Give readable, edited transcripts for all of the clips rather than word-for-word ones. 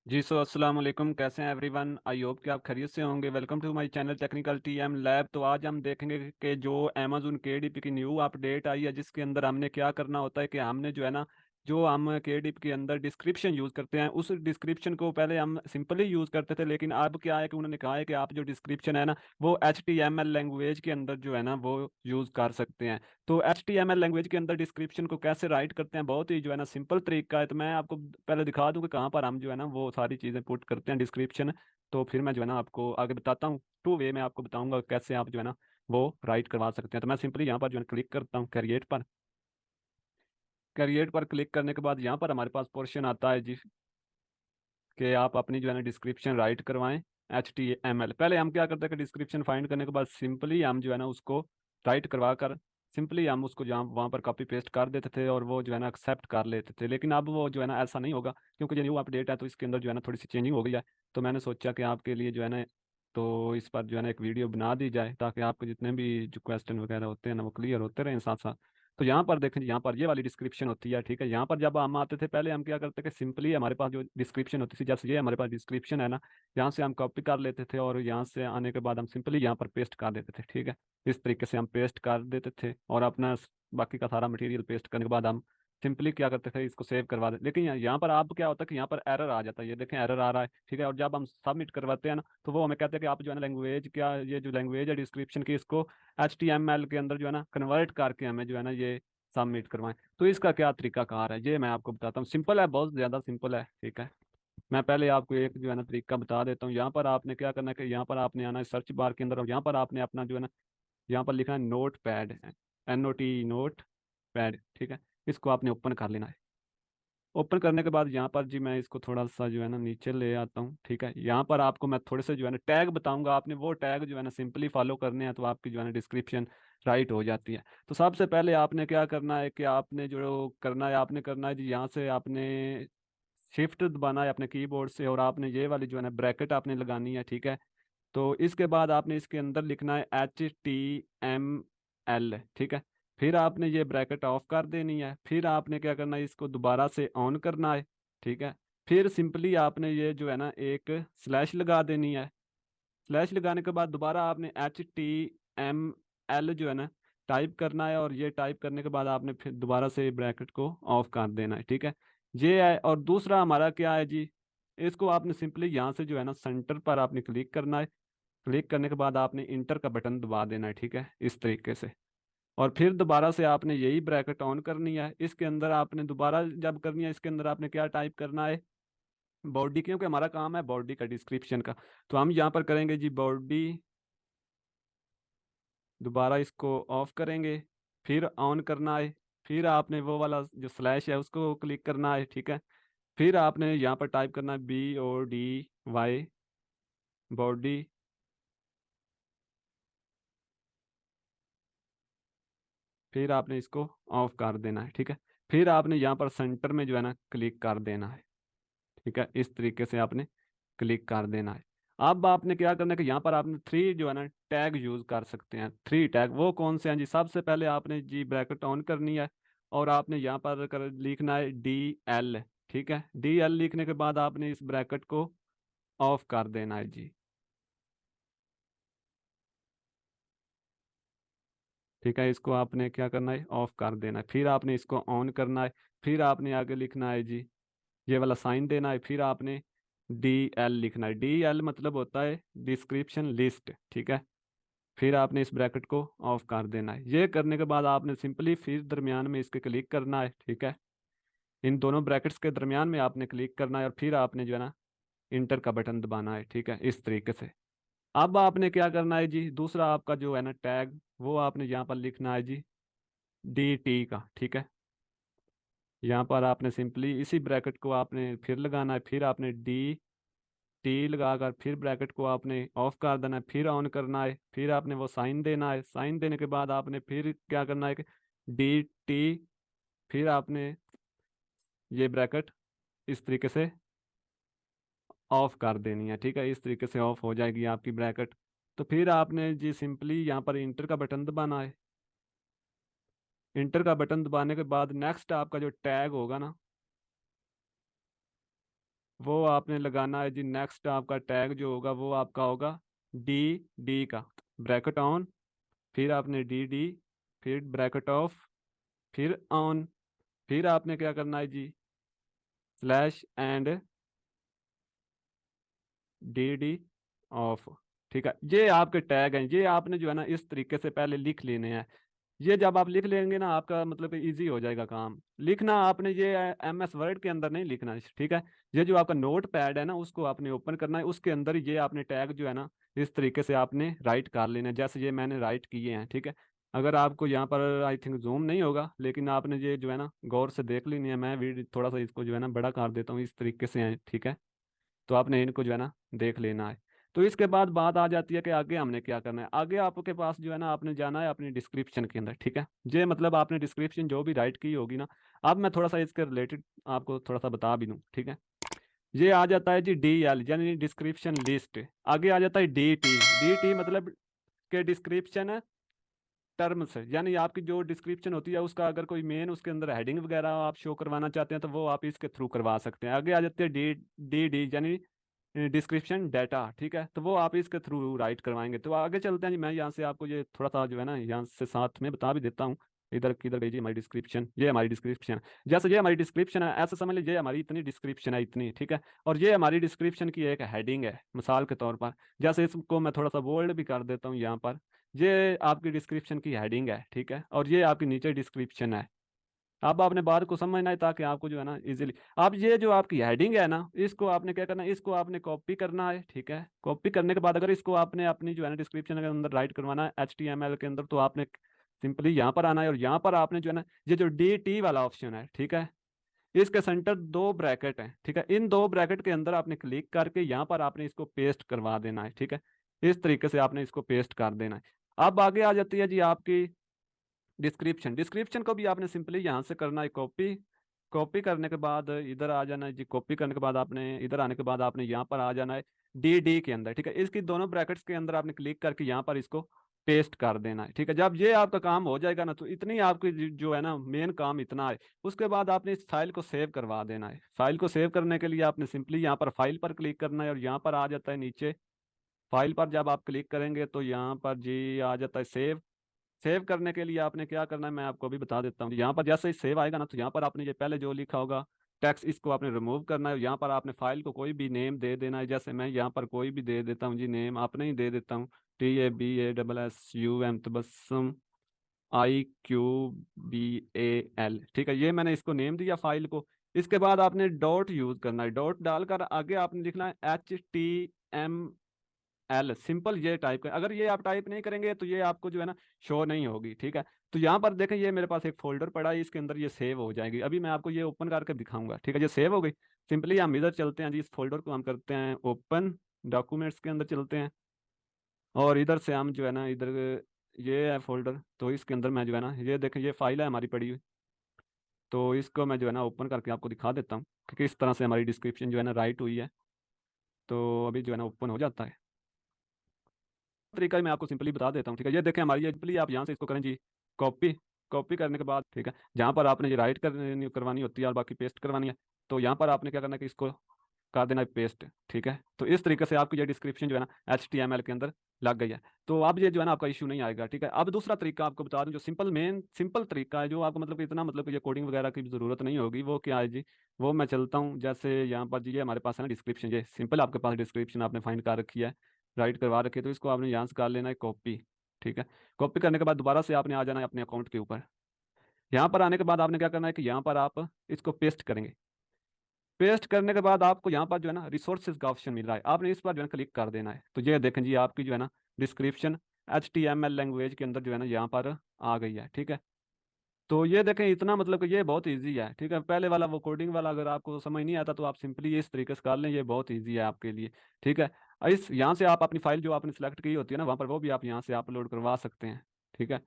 जी अस्सलाम वालेकुम। कैसे हैं एवरीवन? आई होप कि आप खैरियत से होंगे। Welcome to my channel technical TM lab. तो आज हम देखेंगे कि जो अमेज़न केडीपी की न्यू अपडेट आई है, जिसके अंदर हमने क्या करना होता है कि हमने जो है ना, जो हम केडीपी के अंदर डिस्क्रिप्शन यूज़ करते हैं, उस डिस्क्रिप्शन को पहले हम सिंपली यूज़ करते थे, लेकिन अब क्या है कि उन्होंने कहा है कि आप जो डिस्क्रिप्शन है ना, वो HTML लैंग्वेज के अंदर जो है ना वो यूज़ कर सकते हैं। तो HTML लैंग्वेज के अंदर डिस्क्रिप्शन को कैसे राइट करते हैं, बहुत ही जो है ना सिंपल तरीका है। तो मैं आपको पहले दिखा दूं कि कहाँ पर हम जो है ना वो सारी चीज़ें पुट करते हैं डिस्क्रिप्शन। तो फिर मैं जो है ना आपको आगे बताता हूँ, टू वे में आपको बताऊंगा कैसे आप जो है ना वो राइट करवा सकते हैं। तो मैं सिंपली यहाँ पर जो है क्लिक करता हूँ क्रिएट पर। क्रिएट पर क्लिक करने के बाद यहाँ पर हमारे पास पोर्शन आता है जी, कि आप अपनी जो है ना डिस्क्रिप्शन राइट करवाएं। HTML पहले हम क्या करते हैं कि डिस्क्रिप्शन फाइंड करने के बाद सिंपली हम जो है ना उसको राइट करवा कर सिंपली हम उसको जहाँ वहाँ पर कॉपी पेस्ट कर देते थे और वो जो है ना एक्सेप्ट कर लेते थे। लेकिन अब वो जो है ना ऐसा नहीं होगा, क्योंकि जो न्यू अपडेट है तो इसके अंदर जो है ना थोड़ी सी चेंजिंग हो गई है। तो मैंने सोचा कि आपके लिए जो है ना तो इस पर जो है ना एक वीडियो बना दी जाए, ताकि आपके जितने भी जो क्वेश्चन वगैरह होते हैं ना वो क्लियर होते रहें साथ साथ। तो यहाँ पर देखें, यहाँ पर ये वाली डिस्क्रिप्शन होती है, ठीक है। यहाँ पर जब हम आते थे पहले हम क्या करते थे, सिंपली हमारे पास जो डिस्क्रिप्शन होती थी, जैसे ये हमारे पास डिस्क्रिप्शन है ना, यहाँ से हम कॉपी कर लेते थे और यहाँ से आने के बाद हम सिंपली यहाँ पर पेस्ट कर देते थे, ठीक है। इस तरीके से हम पेस्ट कर देते थे और अपना बाकी का सारा मटेरियल पेस्ट करने के बाद हम सिंपली क्या करते थे, इसको सेव करवा देते। लेकिन यहाँ पर आप क्या होता है कि यहाँ पर एरर आ जाता है, ये देखें एरर आ रहा है, ठीक है। और जब हम सबमिट करवाते हैं ना, तो वो हमें कहते हैं कि आप जो है ना लैंग्वेज, क्या ये जो लैंग्वेज है डिस्क्रिप्शन की, इसको HTML के अंदर जो है ना कन्वर्ट करके हमें जो है ना ये सबमिट करवाएं। तो इसका क्या तरीका कार है, ये मैं आपको बताता हूँ। सिंपल है, बहुत ज़्यादा सिंपल है, ठीक है। मैं पहले आपको एक जो है ना तरीका बता देता हूँ। यहाँ पर आपने क्या करना है कि यहाँ पर आपने आना है सर्च बार के अंदर, और यहाँ पर आपने अपना जो है ना यहाँ पर लिखना है नोट पैड, NOT पैड, ठीक है। इसको आपने ओपन कर लेना है। ओपन करने के बाद यहाँ पर जी मैं इसको थोड़ा सा जो है ना नीचे ले आता हूँ, ठीक है। यहाँ पर आपको मैं थोड़े से जो है ना टैग बताऊंगा, आपने वो टैग जो है ना सिंपली फॉलो करने हैं, तो आपकी जो है ना डिस्क्रिप्शन राइट हो जाती है। तो सबसे पहले आपने क्या करना है कि आपने जो करना है, आपने करना है जी, यहाँ से आपने शिफ्ट दबाना है अपने कीबोर्ड से, और आपने ये वाली जो है ना ब्रैकेट आपने लगानी है, ठीक है। तो इसके बाद आपने इसके अंदर लिखना है HTML, ठीक है। फिर आपने ये ब्रैकेट ऑफ कर देनी है। फिर आपने क्या करना है, इसको दोबारा से ऑन करना है, ठीक है। फिर सिंपली आपने ये जो है ना एक स्लैश लगा देनी है। स्लैश लगाने के बाद दोबारा आपने HTML जो है ना टाइप करना है, और ये टाइप करने के बाद आपने फिर दोबारा से ब्रैकेट को ऑफ कर देना है, ठीक है। ये है। और दूसरा हमारा क्या है जी, इसको आपने सिंपली यहाँ से जो है ना सेंटर पर आपने क्लिक करना है। क्लिक करने के बाद आपने इंटर का बटन दबा देना है, ठीक है, इस तरीके से। और फिर दोबारा से आपने यही ब्रैकेट ऑन करनी है। इसके अंदर आपने दोबारा जब करनी है, इसके अंदर आपने क्या टाइप करना है, बॉडी, क्योंकि हमारा काम है बॉडी का डिस्क्रिप्शन का। तो हम यहाँ पर करेंगे जी बॉडी, दोबारा इसको ऑफ करेंगे, फिर ऑन करना है। फिर आपने वो वाला जो स्लैश है उसको क्लिक करना है, ठीक है। फिर आपने यहाँ पर टाइप करना है BODY, बॉडी। फिर आपने इसको ऑफ कर देना है, ठीक है। फिर आपने यहाँ पर सेंटर में जो है ना क्लिक कर देना है, ठीक है। इस तरीके से आपने क्लिक कर देना है। अब आपने क्या करना है कि यहाँ पर आपने थ्री जो है ना टैग यूज कर सकते हैं। थ्री टैग वो कौन से हैं जी, सबसे पहले आपने जी ब्रैकेट ऑन करनी है, और आपने यहाँ पर लिखना है DL, ठीक है। DL लिखने के बाद आपने इस ब्रैकेट को ऑफ कर देना है जी, ठीक है। इसको आपने क्या करना है, ऑफ कर देना है। फिर आपने इसको ऑन करना है। फिर आपने आगे लिखना है जी, ये वाला साइन देना है। फिर आपने DL लिखना है। DL मतलब होता है डिस्क्रिप्शन लिस्ट, ठीक है। फिर आपने इस ब्रैकेट को ऑफ कर देना है। ये करने के बाद आपने सिंपली फिर दरमियान में इसके क्लिक करना है, ठीक है। इन दोनों ब्रैकेट्स के दरमियान में आपने क्लिक करना है, और फिर आपने जो है ना इंटर का बटन दबाना है, ठीक है, इस तरीके से। अब आपने क्या करना है जी, दूसरा आपका जो है ना टैग, वो आपने यहाँ पर लिखना है जी DT का, ठीक है। यहाँ पर आपने सिंपली इसी ब्रैकेट को आपने फिर लगाना है। फिर आपने DT लगाकर फिर ब्रैकेट को आपने ऑफ कर देना है। फिर ऑन करना है। फिर आपने वो साइन देना है। साइन देने के बाद आपने फिर क्या करना है कि DT, फिर आपने ये ब्रैकेट इस तरीके से ऑफ कर देनी है, ठीक है। इस तरीके से ऑफ हो जाएगी आपकी ब्रैकेट। तो फिर आपने जी सिंपली यहाँ पर इंटर का बटन दबाना है। इंटर का बटन दबाने के बाद नेक्स्ट आपका जो टैग होगा ना, वो आपने लगाना है जी। नेक्स्ट आपका टैग जो होगा वो आपका होगा डी का, ब्रैकेट ऑन, फिर आपने डी, फिर ब्रैकेट ऑफ, फिर ऑन, फिर आपने क्या करना है जी, स्लैश एंड डी ऑफ। ठीक है, ये आपके टैग हैं, ये आपने जो है ना इस तरीके से पहले लिख लेने हैं। ये जब आप लिख लेंगे ना, आपका मतलब इजी हो जाएगा काम लिखना। आपने ये MS वर्ड के अंदर नहीं लिखना है, ठीक है। ये जो आपका नोट पैड है ना, उसको आपने ओपन करना है, उसके अंदर ये आपने टैग जो है ना इस तरीके से आपने राइट कर लेना है, जैसे ये मैंने राइट किए हैं, ठीक है। अगर आपको यहाँ पर आई थिंक जूम नहीं होगा, लेकिन आपने ये जो है ना गौर से देख लेनी है। मैं वीडियो थोड़ा सा इसको जो है ना बड़ा कर देता हूँ, इस तरीके से है, ठीक है। तो आपने इनको जो है ना देख लेना है। तो इसके बाद बात आ जाती है कि आगे हमने क्या करना है। आगे आपके पास जो है ना आपने जाना है अपनी डिस्क्रिप्शन के अंदर, ठीक है। ये मतलब आपने डिस्क्रिप्शन जो भी राइट की होगी ना, अब मैं थोड़ा सा इसके रिलेटेड आपको थोड़ा सा बता भी दूँ, ठीक है। ये आ जाता है जी DL यानी डिस्क्रिप्शन लिस्ट। आगे आ जाता है DT मतलब के डिस्क्रिप्शन टर्म्स, यानी आपकी जो डिस्क्रिप्शन होती है उसका अगर कोई मेन उसके अंदर हेडिंग वगैरह आप शो करवाना चाहते हैं तो वो आप इसके थ्रू करवा सकते हैं। आगे आ जाते हैं डी यानी डिस्क्रिप्शन डाटा, ठीक है। तो वो आप इसके थ्रू राइट करवाएंगे। तो आगे चलते हैं जी, मैं यहाँ से आपको ये थोड़ा सा जो है ना यहाँ से साथ में बता भी देता हूँ। इधर किधर गई जी हमारी डिस्क्रिप्शन, ये हमारी डिस्क्रिप्शन। जैसे ये हमारी डिस्क्रिप्शन है, ऐसे समझ लीजिए हमारी इतनी डिस्क्रिप्शन है, इतनी, ठीक है। और ये हमारी डिस्क्रिप्शन की एक हेडिंग है मिसाल के तौर पर। जैसे इसको मैं थोड़ा सा बोल्ड भी कर देता हूँ यहाँ पर। ये आपकी डिस्क्रिप्शन की हेडिंग है, ठीक है। और ये आपकी नीचे डिस्क्रिप्शन है। अब आपने बात को समझना है ताकि आपको जो है ना इजीली। अब ये जो आपकी हेडिंग है ना, इसको आपने क्या करना है, इसको आपने कॉपी करना है, ठीक है। कॉपी करने के बाद अगर इसको आपने अपनी जो है ना डिस्क्रिप्शन के अंदर राइट करवाना है HTML के अंदर, तो आपने सिंपली यहाँ पर आना है और यहाँ पर आपने जो है ना ये जो DT वाला ऑप्शन है, ठीक है, इसके सेंटर दो ब्रैकेट हैं, ठीक है। इन दो ब्रैकेट के अंदर आपने क्लिक करके यहाँ पर आपने इसको पेस्ट करवा देना है, ठीक है। इस तरीके से आपने इसको पेस्ट कर देना है। अब आगे आ जाती है जी आपकी डिस्क्रिप्शन को भी आपने सिंपली यहाँ से करना है कॉपी। कॉपी करने के बाद इधर आ जाना है जी। कॉपी करने के बाद आपने इधर आने के बाद आपने यहाँ पर आ जाना है डी के अंदर, ठीक है। इसकी दोनों ब्रैकेट्स के अंदर आपने क्लिक करके यहाँ पर इसको पेस्ट कर देना है, ठीक है। जब ये आपका काम हो जाएगा ना, तो इतनी आपकी जो है ना मेन काम इतना है। उसके बाद आपने इस फाइल को सेव करवा देना है। फाइल को सेव करने के लिए आपने सिंपली यहाँ पर फाइल पर क्लिक करना है और यहाँ पर आ जाता है नीचे फाइल पर जब आप क्लिक करेंगे तो यहाँ पर जी आ जाता है सेव। सेव करने के लिए आपने क्या करना है मैं आपको अभी बता देता हूँ। यहाँ पर जैसे ही सेव आएगा ना, तो यहाँ पर आपने ये पहले जो लिखा होगा टेक्स्ट, इसको आपने रिमूव करना है। यहाँ पर आपने फाइल को कोई भी नेम दे देना है। जैसे मैं यहाँ पर कोई भी दे देता हूँ जी नेम, आपने ही दे देता हूँ TABASSUM, तबस्सुम IQBAL, ठीक है। ये मैंने इसको नेम दिया फाइल को। इसके बाद आपने डॉट यूज करना है। डॉट डालकर आगे आपने लिखना है HTML सिंपल, ये टाइप कर। अगर ये आप टाइप नहीं करेंगे तो ये आपको जो है ना शो नहीं होगी, ठीक है। तो यहाँ पर देखें, ये मेरे पास एक फोल्डर पड़ा है, इसके अंदर ये सेव हो जाएगी। अभी मैं आपको ये ओपन करके दिखाऊंगा, ठीक है। ये सेव हो गई। सिंपली हम इधर चलते हैं जी, इस फोल्डर को हम करते हैं ओपन, डॉक्यूमेंट्स के अंदर चलते हैं और इधर से हम जो है ना इधर ये है फोल्डर, तो इसके अंदर मैं जो है ना ये देखें ये फाइल है हमारी पड़ी हुई। तो इसको मैं जो है ना ओपन करके आपको दिखा देता हूँ कि किस तरह से हमारी डिस्क्रिप्शन जो है ना राइट हुई है। तो अभी जो है ना ओपन हो जाता है। तरीका मैं आपको सिंपली बता देता हूँ, ठीक है। ये देखें हमारी, ये सिंपली आप यहाँ से इसको करें जी कॉपी। कॉपी करने के बाद, ठीक है, जहाँ पर आपने ये राइट करवानी होती है और बाकी पेस्ट करवानी है, तो यहाँ पर आपने क्या करना है कि इसको कर देना है पेस्ट, ठीक है। तो इस तरीके से आपकी ये डिस्क्रिप्शन जो है ना HTML के अंदर लग गई है। तो अब ये जो है ना आपका इशू नहीं आएगा, ठीक है। अब दूसरा तरीका आपको बता दूं, जो सिंपल तरीका है, जो आपको मतलब इतना मतलब कि ये कोडिंग वगैरह की भी जरूरत नहीं होगी, वो क्या है जी, वो मैं चलता हूँ। जैसे यहाँ पर जी ये हमारे पास है ना डिस्क्रिप्शन, ये सिंपल आपके पास डिस्क्रिप्शन आपने फाइंड कर रखी है, राइट करवा रखी है। तो इसको आपने यहाँ से कर लेना है कॉपी, ठीक है। कॉपी करने के बाद दोबारा से आपने आ जाना है अपने अकाउंट के ऊपर। यहाँ पर आने के बाद आपने क्या करना है कि यहाँ पर आप इसको पेस्ट करेंगे। पेस्ट करने के बाद आपको यहाँ पर जो है ना रिसोर्सेज का ऑप्शन मिल रहा है, आपने इस पर जो है क्लिक कर देना है। तो ये देखें जी आपकी जो है ना डिस्क्रिप्शन HTML लैंग्वेज के अंदर जो है ना यहाँ पर आ गई है, ठीक है। तो ये देखें इतना मतलब कि ये बहुत इजी है, ठीक है। पहले वाला वो कोडिंग वाला अगर आपको समझ नहीं आता तो आप सिंपली इस तरीके से कर लें, ये बहुत इजी है आपके लिए, ठीक है। इस यहाँ से आप अपनी फाइल जो आपने सेलेक्ट की होती है ना वहाँ पर, वो भी आप यहाँ से अपलोड करवा सकते हैं, ठीक है।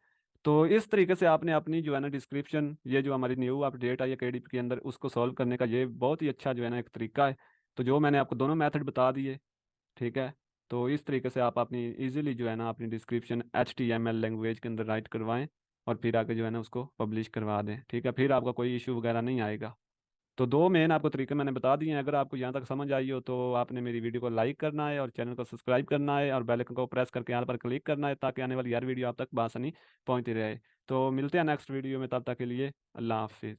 तो इस तरीके से आपने अपनी जो है ना डिस्क्रिप्शन, ये जो हमारी न्यू अपडेट आई है KDP के अंदर, उसको सॉल्व करने का ये बहुत ही अच्छा जो है ना एक तरीका है। तो जो मैंने आपको दोनों मेथड बता दिए, ठीक है। तो इस तरीके से आप अपनी इजीली जो है ना अपनी डिस्क्रिप्शन HTML लैंग्वेज के अंदर राइट करवाएं और फिर आगे जो है ना उसको पब्लिश करवा दें, ठीक है। फिर आपका कोई इशू वगैरह नहीं आएगा। तो दो मेन आपको तरीके मैंने बता दिए हैं। अगर आपको यहाँ तक समझ आई हो तो आपने मेरी वीडियो को लाइक करना है और चैनल को सब्सक्राइब करना है और बेल आइकन को प्रेस करके यहाँ पर क्लिक करना है, ताकि आने वाली हर वीडियो आप तक बआसानी पहुँचती रहे। तो मिलते हैं नेक्स्ट वीडियो में, तब तक के लिए अल्लाह हाफिज़।